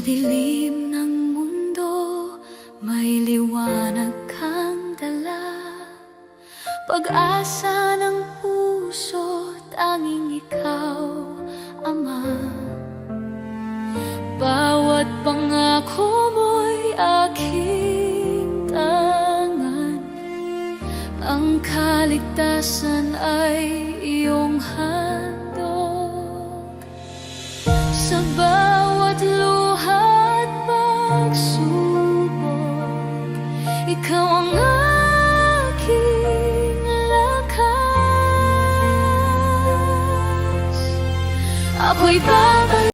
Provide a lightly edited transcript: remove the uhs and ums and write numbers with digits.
dilim ng mundo, may liwanag kang dala. Pag-asa ng puso, tanging ikaw, Ama. Bawat pangako mo'y aking tangan. Ang kaligtasan ay iyong handog. Sa bawat luha at pagsubok, ikaw ang aking lakas. Ako'y